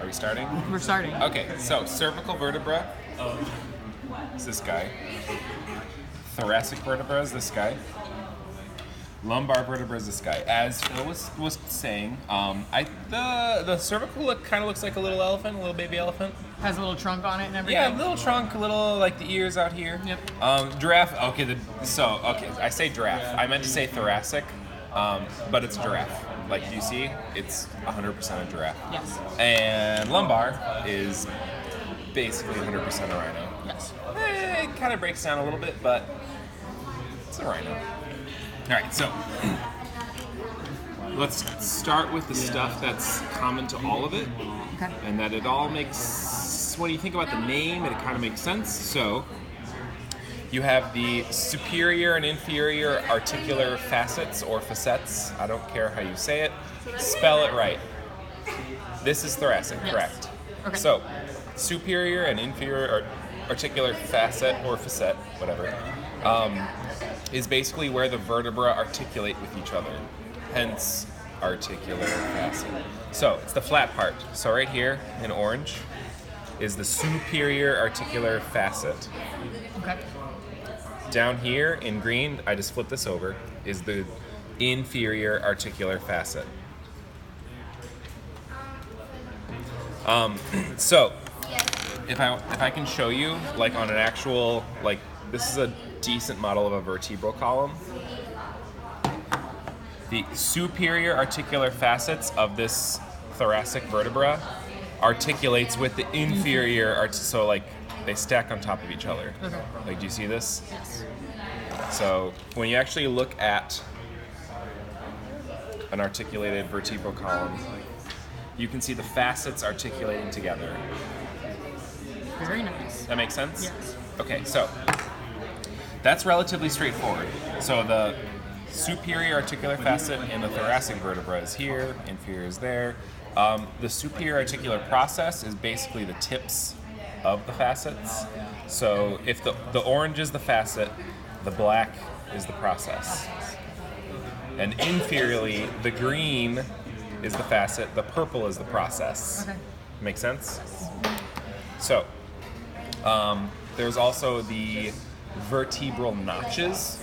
we starting? We're starting. Okay, so cervical vertebra is this guy. Thoracic vertebra is this guy. Lumbar vertebra is this guy. As Phil was saying, the cervical kind of looks like a little elephant, a little baby elephant. Has a little trunk on it and everything. Yeah, a little trunk, a little like the ears out here. Yep. Giraffe. Okay, I say giraffe. I meant to say thoracic, but it's giraffe. Like you see, it's 100% a giraffe. Yes. And lumbar is basically 100% a rhino. Yes. It kind of breaks down a little bit, but it's a rhino. All right, so let's start with the stuff that's common to all of it, Okay. and that it all makes, when you think about the name, it kind of makes sense. So you have the superior and inferior articular facets or facets. I don't care how you say it. Spell it right. This is thoracic, Yes. correct? Okay. So superior and inferior articular facet or facet, whatever, is basically where the vertebrae articulate with each other. Hence, articular facet. So it's the flat part. So right here in orange is the superior articular facet. Okay. Down here in green, I just flipped this over, is the inferior articular facet. So if I can show you, like on an actual, like this is a decent model of a vertebral column. The superior articular facets of this thoracic vertebra articulates with the inferior, so like they stack on top of each other. Okay. Like, do you see this? Yes. So when you actually look at an articulated vertebral column, you can see the facets articulating together. Very nice. That makes sense? Yes. Okay, so that's relatively straightforward. So the superior articular facet in the thoracic vertebra is here, inferior is there. The superior articular process is basically the tips of the facets. So if the orange is the facet, the black is the process. And inferiorly, the green is the facet, the purple is the process. Okay. Make sense? So, there's also the vertebral notches,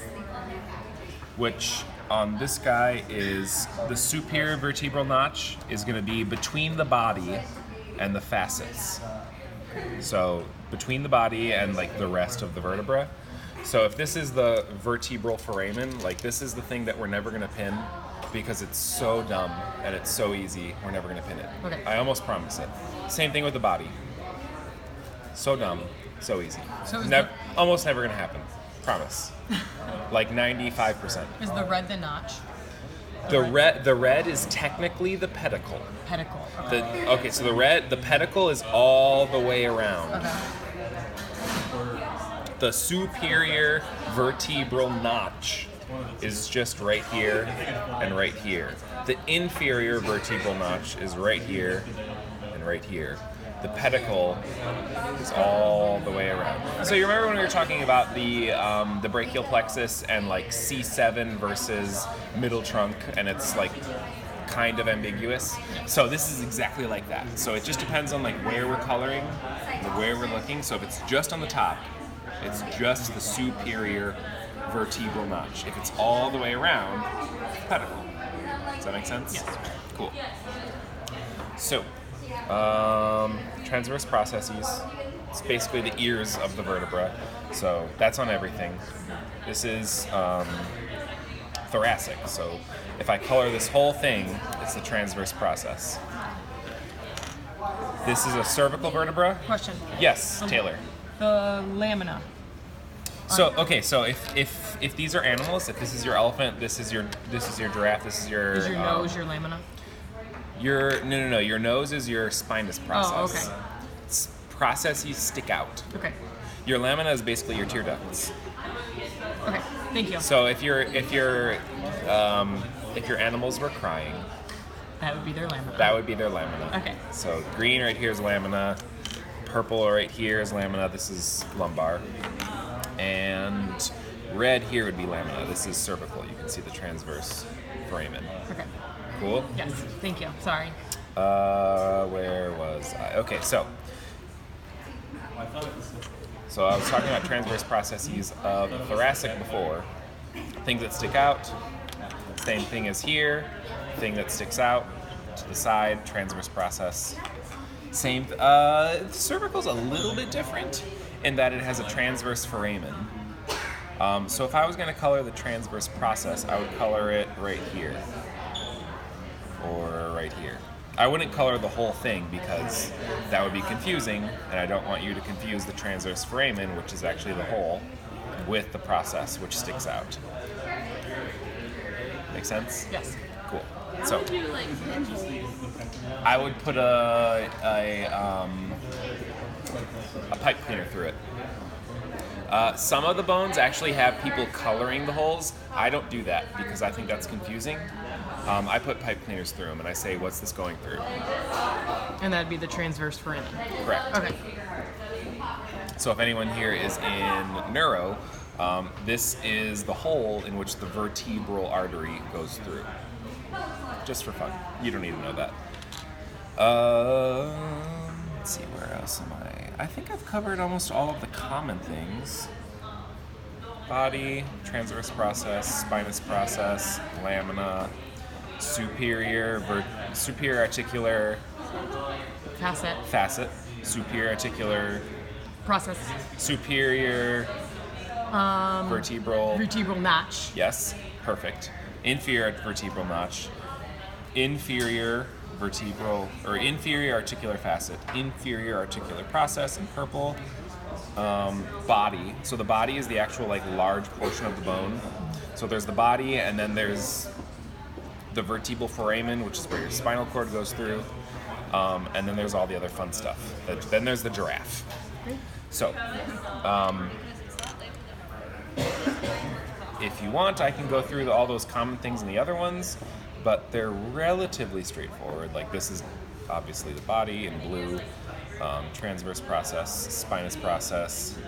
which on this guy is the superior vertebral notch is going to be between the body and the facets. So between the body and like the rest of the vertebra. So if this is the vertebral foramen, like this is the thing that we're never going to pin because it's so dumb and it's so easy, we're never going to pin it. Okay. I almost promise it. Same thing with the body. So dumb, so easy. So is Almost never going to happen. Promise. Like 95%. Is the red the notch? The red is technically the pedicle. Pedicle. So the pedicle is all the way around. Okay. The superior vertebral notch is just right here and right here. The inferior vertebral notch is right here and right here. The pedicle is all the way around. So you remember when we were talking about the brachial plexus and like C7 versus middle trunk, and it's like kind of ambiguous? So this is exactly like that. So it just depends on like where we're coloring, where we're looking. So if it's just on the top, it's just the superior vertebral notch. If it's all the way around, pedicle. Does that make sense? Yes. Cool. So, transverse processes. It's basically the ears of the vertebra. So that's on everything. This is thoracic. So if I color this whole thing, it's the transverse process. This is a cervical vertebra. Question. Yes, Taylor. The lamina. So okay, so if these are animals, if this is your elephant, this is your giraffe, this is your Is your nose your lamina? No. Your nose is your spinous process. Oh, okay. Processes stick out. Okay. Your lamina is basically your tear ducts. Okay. Thank you. So if your animals were crying, That would be their lamina. that would be their lamina. Okay. So green right here is lamina, purple right here is lamina. This is lumbar, and red here would be lamina. This is cervical. You can see the transverse foramen. Okay. Cool. Yes. Thank you. Sorry. Where was I? Okay, so I was talking about transverse processes of the thoracic before. Things that stick out, same thing as here. Thing that sticks out to the side, transverse process. Same. Cervical's a little bit different in that it has a transverse foramen. So if I was going to color the transverse process, I would color it right here or right here. I wouldn't color the whole thing because that would be confusing, and I don't want you to confuse the transverse foramen, which is actually the hole, with the process, which sticks out. Make sense? Yes. Cool. So I would put a pipe cleaner through it. Some of the bones actually have people coloring the holes. I don't do that because I think that's confusing. I put pipe cleaners through them and I say, what's this going through? And that'd be the transverse foramen. Correct. Okay. So if anyone here is in neuro, this is the hole in which the vertebral artery goes through. Just for fun. You don't need to know that. Let's see, where else am I? I think I've covered almost all of the common things. Body, transverse process, spinous process, lamina, superior articular facet, superior articular process, superior vertebral notch. Yes, perfect. Inferior vertebral notch, inferior articular facet, inferior articular process in purple. Body. So the body is the actual large portion of the bone. So there's the body, and then there's the vertebral foramen, which is where your spinal cord goes through, and then there's all the other fun stuff. Then there's the giraffe. So, if you want, I can go through all those common things in the other ones, but they're relatively straightforward. Like this is obviously the body in blue, transverse process, spinous process,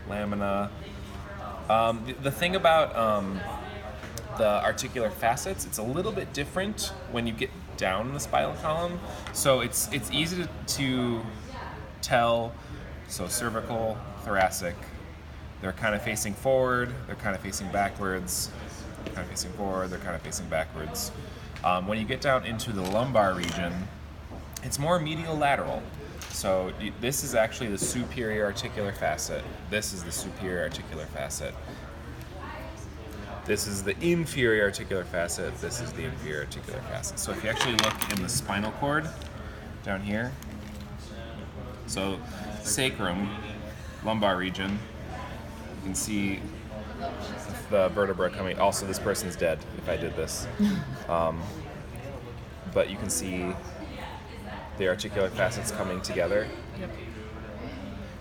lamina. The thing about the articular facets, it's a little bit different when you get down the spinal column. So it's easy to tell. So cervical, thoracic, they're kind of facing forward, they're kind of facing backwards, they're kind of facing forward, they're kind of facing backwards. When you get down into the lumbar region, it's more medial lateral. So this is actually the superior articular facet. This is the superior articular facet. This is the inferior articular facet. This is the inferior articular facet. So if you actually look in the spinal cord down here, so sacrum, lumbar region, you can see the vertebra coming. Also, this person's dead if I did this. But you can see the articular facets coming together. Yep.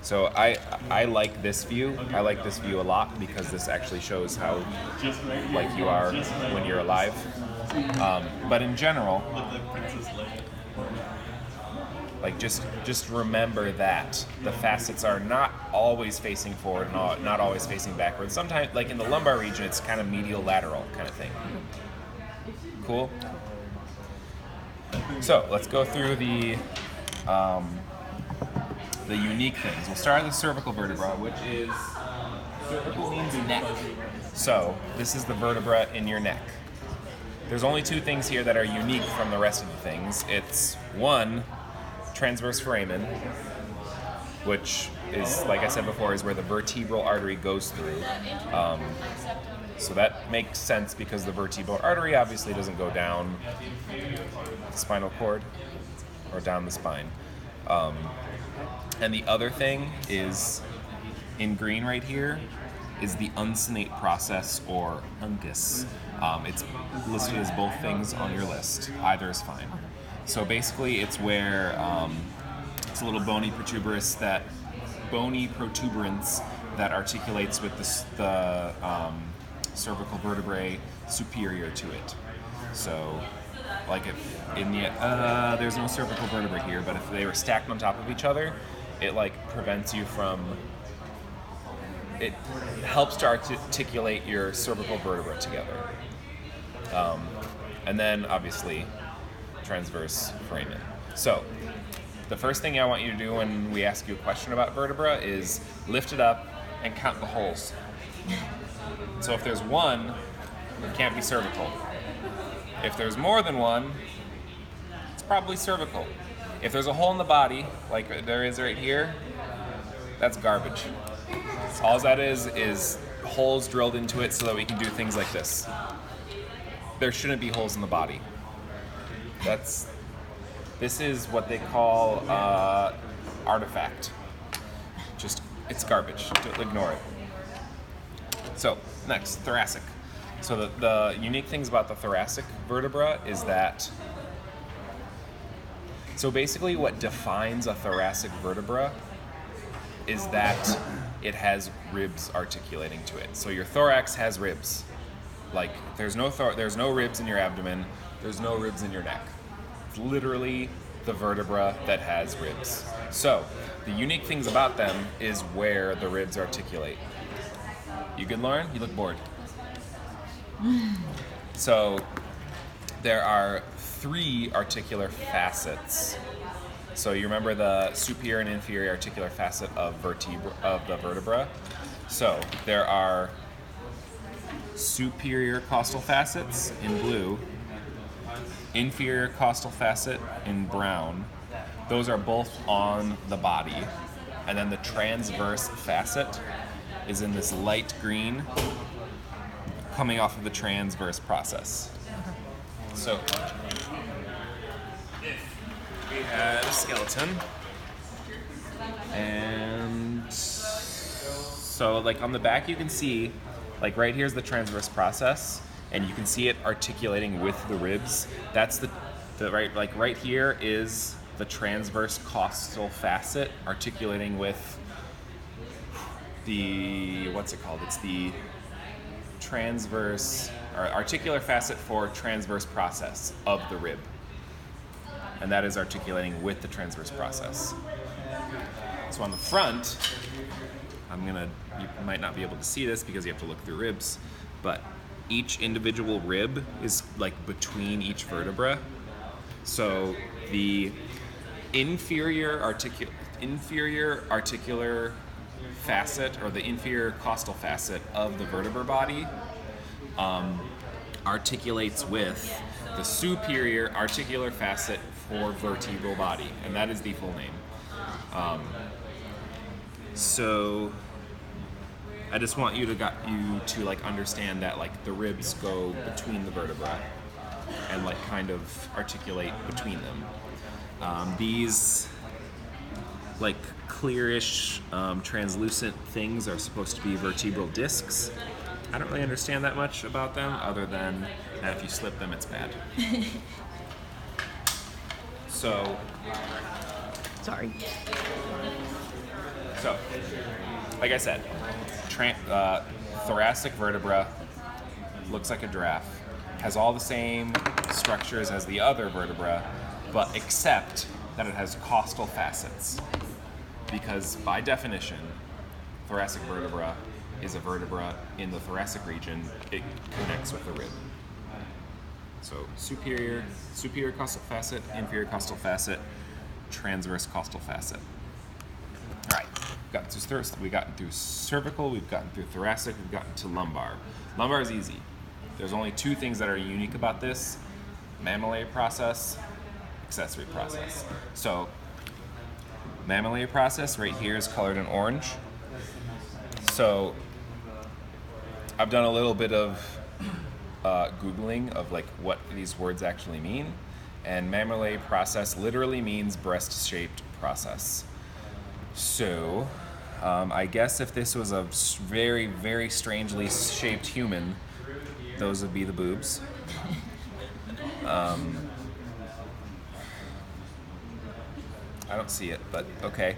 So I like this view. I like this view a lot because this actually shows how like you are when you're alive. But in general, like just remember that the facets are not always facing forward, not always facing backwards. Sometimes, like in the lumbar region, it's kind of medial lateral kind of thing. Cool. So let's go through the unique things. We'll start with the cervical vertebra, which is, cervical means neck. So this is the vertebra in your neck. There's only two things here that are unique from the rest of the things. It's one, transverse foramen, which is, like I said before, is where the vertebral artery goes through. So that makes sense because the vertebral artery obviously doesn't go down the spinal cord or down the spine. And the other thing is, in green right here, is the uncinate process, or uncus. It's listed as both things on your list. Either is fine. So basically, it's where it's a little bony protuberance that articulates with the cervical vertebrae superior to it. So, like if in the there's no cervical vertebrae here, but if they were stacked on top of each other, it prevents you from. It helps to articulate your cervical vertebra together. And then obviously transverse foramen. So the first thing I want you to do when we ask you a question about vertebra is lift it up and count the holes. So if there's one, it can't be cervical. If there's more than one, it's probably cervical. If there's a hole in the body, like there is right here, that's garbage. All that is holes drilled into it so that we can do things like this. There shouldn't be holes in the body. This is what they call artifact. Just, it's garbage. Ignore it. So, next, thoracic. So the unique things about the thoracic vertebra is that, so basically what defines a thoracic vertebra is that it has ribs articulating to it. So your thorax has ribs. Like there's no ribs in your abdomen, there's no ribs in your neck. It's literally the vertebra that has ribs. So the unique things about them is where the ribs articulate. You good, Lauren? You look bored. So there are 3 articular facets. So you remember the superior and inferior articular facet of the vertebra. So there are superior costal facets in blue, inferior costal facet in brown. Those are both on the body. And then the transverse facet is in this light green, coming off of the transverse process. So we had a skeleton, and so like on the back you can see, like right here's the transverse process, and you can see it articulating with the ribs. That's the right, like right here is the transverse costal facet articulating with the, what's it called? It's the transverse, or articular facet for transverse process of the rib. And that is articulating with the transverse process. So on the front, you might not be able to see this because you have to look through ribs, but each individual rib is like between each vertebra. So the inferior articular facet, or the inferior costal facet of the vertebra body articulates with the superior articular facet for vertebral body, and that is the full name. So I just want you to like understand that like the ribs go between the vertebrae and like kind of articulate between them. These like clearish, translucent things are supposed to be vertebral discs. I don't really understand that much about them, other than that if you slip them, it's bad. So, Sorry. So, like I said, thoracic vertebra looks like a giraffe, has all the same structures as the other vertebra, but except that it has costal facets. Because by definition, thoracic vertebra is a vertebra in the thoracic region. It connects with the rib. So superior costal facet, inferior costal facet, transverse costal facet. All right, we've gotten through cervical, we've gotten through thoracic, we've gotten to lumbar. Lumbar is easy. There's only 2 things that are unique about this: mammillary process, accessory process. So mammillary process right here is colored in orange. So I've done a little bit of Googling of like what these words actually mean, and mammillary process literally means breast-shaped process. So I guess if this was a very, very strangely shaped human, those would be the boobs. I don't see it, but okay.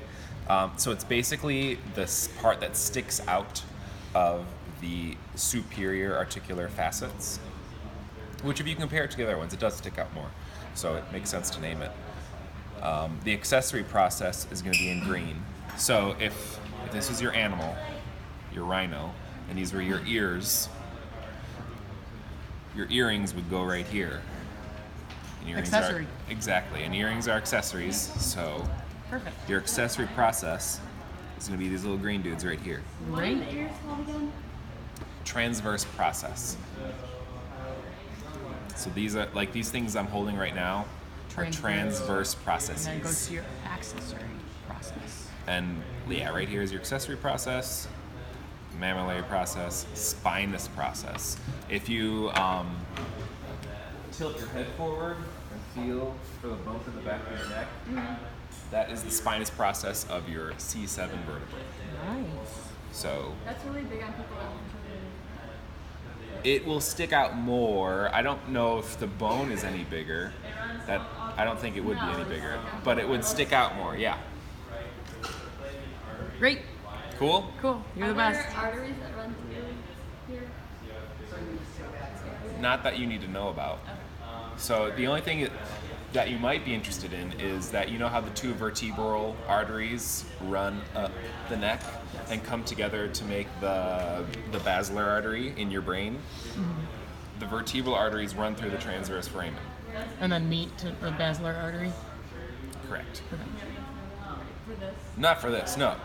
So it's basically this part that sticks out of the superior articular facets, which if you compare it to the other ones, it does stick out more. So it makes sense to name it. The accessory process is going to be in green. So if this is your animal, your rhino, and these were your ears, your earrings would go right here. And earrings Accessory. Are, exactly. And earrings are accessories. So Perfect. your accessory process is going to be these little green dudes right here. What are the ears called again? Transverse process. So these are like these things I'm holding right now are transverse processes. And then go to your accessory process. And yeah, right here is your accessory process, mammillary process, spinous process. If you tilt your head forward and feel for the bump in the back of your neck, that is the spinous process of your C7 vertebrae. Nice. So That's really big on people that want to. it will stick out more. I don't know if the bone is any bigger. That I don't think it would be any bigger, but it would stick out more. Yeah. Great. Cool. Cool. You're the Are best. there arteries that run through here? Not that you need to know about. So the only thing that you might be interested in is that you know how the two vertebral arteries run up the neck and come together to make the basilar artery in your brain? The vertebral arteries run through the transverse foramen. And then meet to the basilar artery. Correct. Okay. For this? Not for this, no.